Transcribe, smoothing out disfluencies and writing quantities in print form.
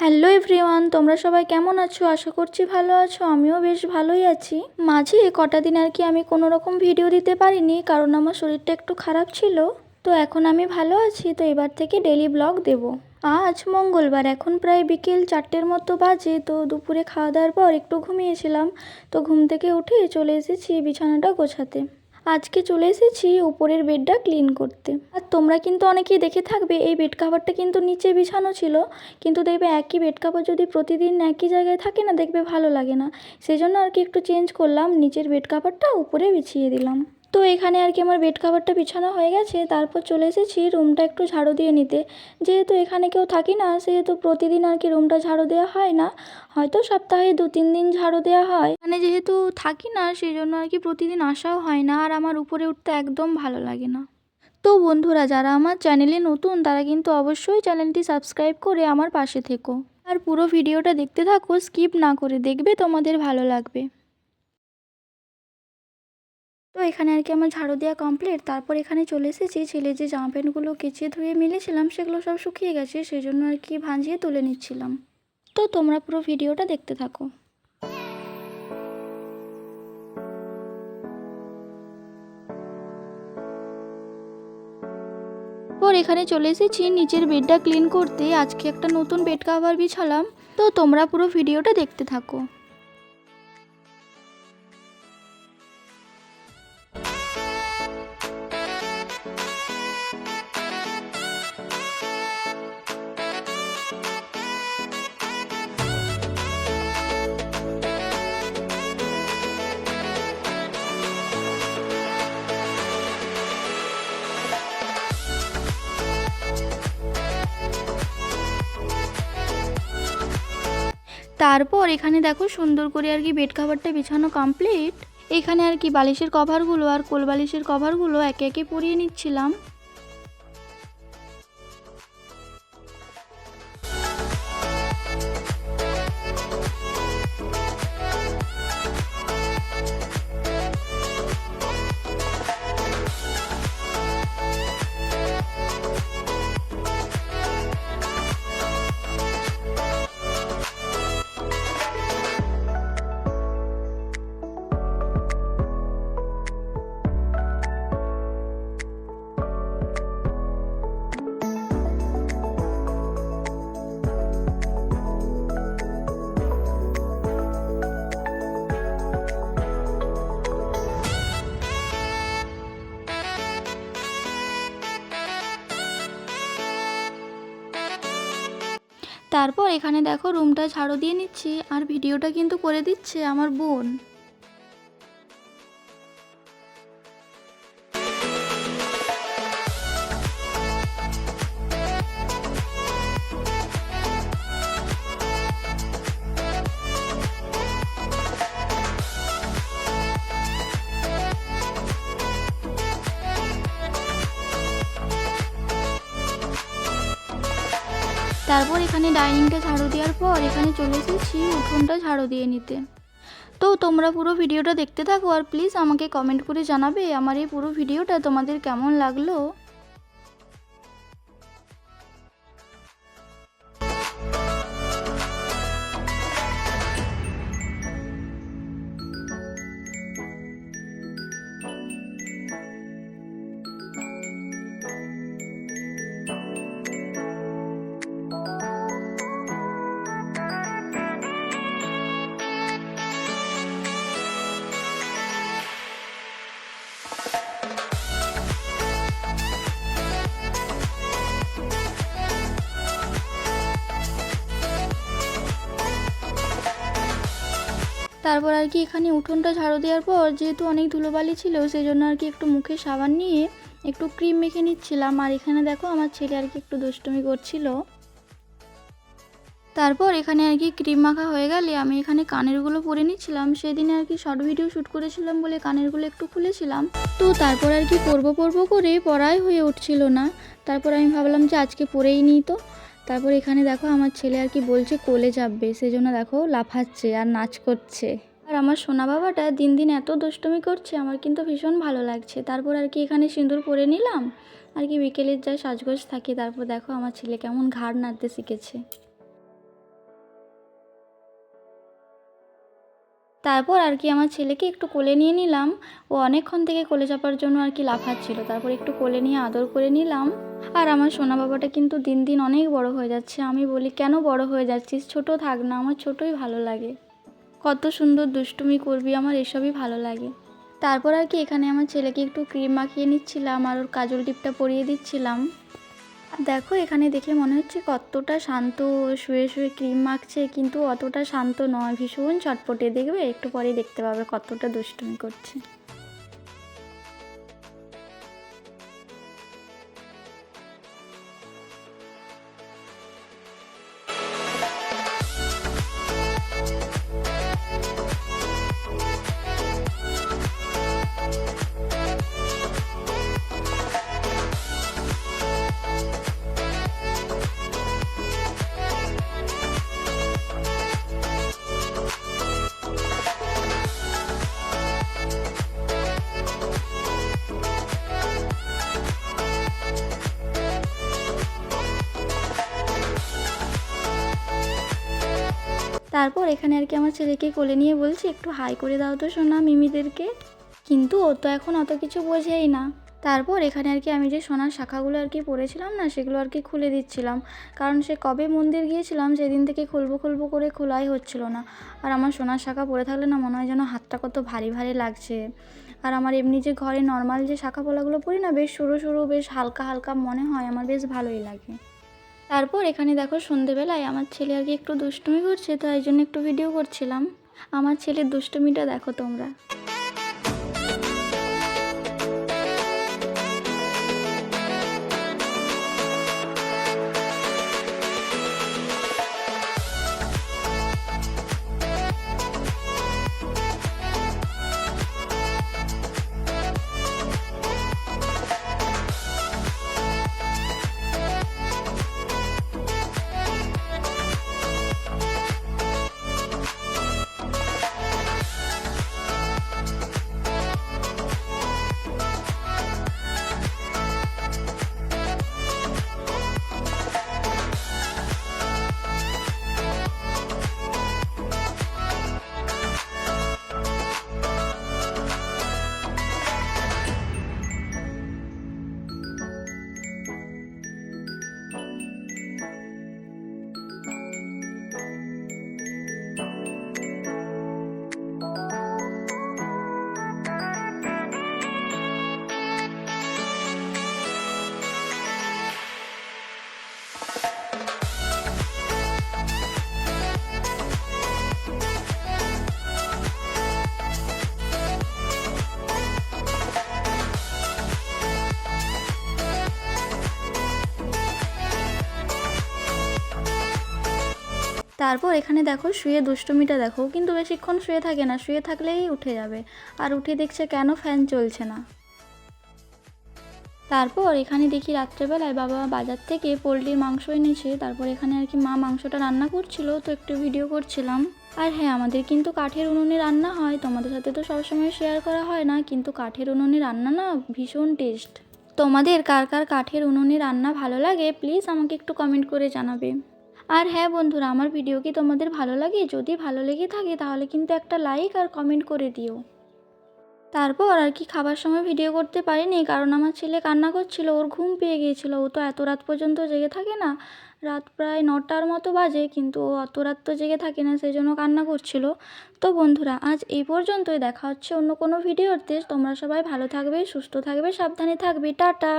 Hello everyone, তোমরা সবাই কেমন আছো? আশা করছি ভালো আছো। আমিও বেশ ভালোই আছি। মাঝে কটা দিন আর কি আমি কোনো রকম ভিডিও দিতে পারিনি, কারণ আমার শরীরটা একটু খারাপ ছিল। তো এখন আমি ভালো আছি, তো এবার থেকে ডেলি ব্লগ দেব। আজ মঙ্গলবার, এখন প্রায় বিকেল 4টের মতো বাজে। তো দুপুরে খাওয়া দাওয়ার পর একটু ঘুমিয়েছিলাম। তো ঘুম থেকে উঠে চলে এসেছি বিছানাটা গোছাতে। আজকে চলে এসেছি উপরের বেডটা ক্লিন করতে। আর তোমরা কিন্তু অনেকেই দেখে থাকবে, এই বেড কাভারটা কিন্তু নিচে বিছানো ছিল। কিন্তু দেখবে একই বেড কাভার যদি প্রতিদিন একই জায়গায় থাকে না, দেখবে ভালো লাগে না। সেই জন্য আর কি একটু চেঞ্জ করলাম, নিচের বেড কাভারটা উপরে বিছিয়ে দিলাম। তো এখানে আর কি আমার বেড কাভারটা বিছানো হয়ে গেছে। তারপর চলে এসেছি রুমটা একটু ঝাড়ু দিয়ে নিতে। যেহেতু এখানে কেউ থাকি না, সেহেতু প্রতিদিন আর কি রুমটা ঝাড়ু দেওয়া হয় না, হয়তো সপ্তাহে 2-3 দিন ঝাড়ু দেওয়া হয়। মানে যেহেতু থাকি না, সেই জন্য আর কি প্রতিদিন আসাও হয় না, আর আমার উপরে উঠতে একদম ভালো লাগে না। তো বন্ধুরা, যারা আমার চ্যানেলে নতুন তারা কিন্তু অবশ্যই চ্যানেলটি সাবস্ক্রাইব করে আমার পাশে থেকো। আর পুরো ভিডিওটা দেখতে থাকো, স্কিপ না করে দেখবে, তোমাদের ভালো লাগবে। তো এখানে আর কি আমার ঝাড়ু দেওয়া কমপ্লিট। তারপর এখানে চলে এসেছি, ছেলের যে জামা প্যান্টগুলো কেচে ধুয়ে মিলেছিলাম সেগুলো সব শুকিয়ে গেছে, সেই জন্য আর কি ভাঁজিয়ে তুলে নিচ্ছিলাম। তো তোমরা পুরো ভিডিওটা দেখতে থাকো। পর এখানে চলে এসেছি নিচের বেডটা ক্লিন করতে। আজকে একটা নতুন বেড কাভার বিছালাম। তো তোমরা পুরো ভিডিওটা দেখতে থাকো। তারপর এখানে দেখো সুন্দর করে আর কি বেড কাভারটা বিছানো কমপ্লিট। এখানে আর কি বালিশের কভারগুলো আর কোল বালিশের কভারগুলো একে একে পরিয়ে নিচ্ছিলাম। তারপর এখানে দেখো রুমটা ঝাড়ু দিয়ে নিচ্ছি, আর ভিডিওটা কিন্তু করে দিচ্ছে আমার বোন। তারপর এখানে ডাইনিংটা ঝাড়ু দেওয়ার পর এখানে চলে এসেছি উঠোনটা ঝাড়ু দিয়ে নিতে। তো তোমরা পুরো ভিডিওটা দেখতে থাকো, আর প্লিজ আমাকে কমেন্ট করে জানাবে আমার এই পুরো ভিডিওটা তোমাদের কেমন লাগলো। তারপর আর কি এখানে উঠোনটা ঝাড়ু দেওয়ার পর যেহেতু অনেক ধুলোবালি ছিল, সেই জন্য আর কি একটু মুখে সাবান নিয়ে একটু ক্রিম মেখে নিচ্ছিলাম। আর এখানে দেখো আমার ছেলে আর কি একটু দুষ্টুমি করছিল। তারপর এখানে আর কি ক্রিম মাখা হয়ে গেলে আমি এখানে কানেরগুলো পরে নিচ্ছিলাম। সেদিনে আর কি শর্ট ভিডিও শ্যুট করেছিলাম বলে কানেরগুলো একটু খুলেছিলাম। তো তারপর আর কি পরবো করে পরাই হয়ে উঠছিল না। তারপর আমি ভাবলাম যে আজকে পরেই নিই। তো তারপর এখানে দেখো আমার ছেলে আর কি বলছে কোলে চাপবে, সেজন্য দেখো লাফাচ্ছে আর নাচ করছে। আর আমার সোনা বাবাটা দিন দিন এত দুষ্টুমি করছে, আমার কিন্তু ভীষণ ভালো লাগছে। তারপর আর কি এখানে সিঁদুর পরে নিলাম, আর কি বিকেলের যা সাজগোজ থাকে। তারপর দেখো আমার ছেলে কেমন ঘাড় নাড়তে শিখেছে। তারপর আর কি আমার ছেলেকে একটু কোলে নিয়ে নিলাম। ও অনেকক্ষণ থেকে কোলে চাপার জন্য আর কি লাফাচ্ছিল, তারপর একটু কোলে নিয়ে আদর করে নিলাম। আর আমার সোনা বাবাটা কিন্তু দিন দিন অনেক বড় হয়ে যাচ্ছে। আমি বলি, কেন বড় হয়ে যাচ্ছিস, ছোট থাক না, আমার ছোটই ভালো লাগে, কত সুন্দর দুষ্টুমি করবি, আমার এসবই ভালো লাগে। তারপর আর কি এখানে আমার ছেলেকে একটু ক্রিম মাখিয়ে নিচ্ছিলাম আর ওর কাজল টিপটা পরিয়ে দিচ্ছিলাম। দেখো এখানে দেখে মনে হচ্ছে কতটা শান্ত, শুয়ে শুয়ে ক্রিম মাখছে, কিন্তু অতটা শান্ত নয়, ভীষণ চটপটে। দেখবে একটু পরে দেখতে পাবে কতটা দুষ্টুমি করছে। তারপর এখানে আর কি আমার ছেলেকে কোলে নিয়ে বলছি, একটু হাই করে দাও তো সোনা মিমিদেরকে, কিন্তু ও তো এখন অত কিছু বোঝেই না। তারপর এখানে আর কি আমি যে সোনার শাখাগুলো আর কি পরেছিলাম না, সেগুলো আর কি খুলে দিচ্ছিলাম, কারণ সে কবে মন্দির গিয়েছিলাম সেদিন থেকে খুলবো খুলবো করে খোলাই হচ্ছিল না। আর আমার সোনার শাখা পরে থাকলে না মনে হয় যেন হাতটা কত ভারী ভারী লাগছে। আর আমার এমনি যে ঘরে নর্মাল যে শাখা পলাগুলো পরি না, বেশ সরু সরু, বেশ হালকা হালকা মনে হয়, আমার বেশ ভালোই লাগে। তারপর এখানে দেখো সন্ধেবেলায় আমার ছেলে আর কি একটু দুষ্টুমি করছে, তো এই জন্য একটু ভিডিও করছিলাম। আমার ছেলের দুষ্টুমিটা দেখো তোমরা। তারপর এখানে দেখো শুয়ে দুষ্টুমিটা দেখো, কিন্তু বেশিক্ষণ শুয়ে থাকে না, শুয়ে থাকলেই উঠে যাবে, আর উঠে দেখছে কেন ফ্যান চলছে না। তারপর এখানে দেখি রাত্রেবেলায় বাবা বাজার থেকে পোলট্রির মাংস এনেছে, তারপর এখানে আর কি মা মাংসটা রান্না করছিল, তো একটু ভিডিও করছিলাম। আর হ্যাঁ, আমাদের কিন্তু কাঠের উনুনে রান্না হয়, তোমাদের সাথে তো সবসময় শেয়ার করা হয় না, কিন্তু কাঠের উনুনে রান্না না ভীষণ টেস্ট। তোমাদের কার কার কাঠের উনুনে রান্না ভালো লাগে প্লিজ আমাকে একটু কমেন্ট করে জানাবে। আর হ্যাঁ বন্ধুরা, আমার ভিডিও কি তোমাদের ভালো লাগে? যদি ভালো লেগে থাকে তাহলে কিন্তু একটা লাইক আর কমেন্ট করে দিও। তারপর আর কি খাবার সময় ভিডিও করতে পারিনি, কারণ আমার ছেলে কান্না করছিল, ওর ঘুম পেয়ে গিয়েছিল। ও তো এত রাত পর্যন্ত জেগে থাকে না, রাত প্রায় 9টার মতো বাজে, কিন্তু ও অত রাত তো জেগে থাকে না, সেই জন্য কান্না করছিল। তো বন্ধুরা আজ এই পর্যন্তই, দেখা হচ্ছে অন্য কোনো ভিডিওতে। তোমরা সবাই ভালো থাকবে, সুস্থ থাকবে, সাবধানে থাকবে, টাটা।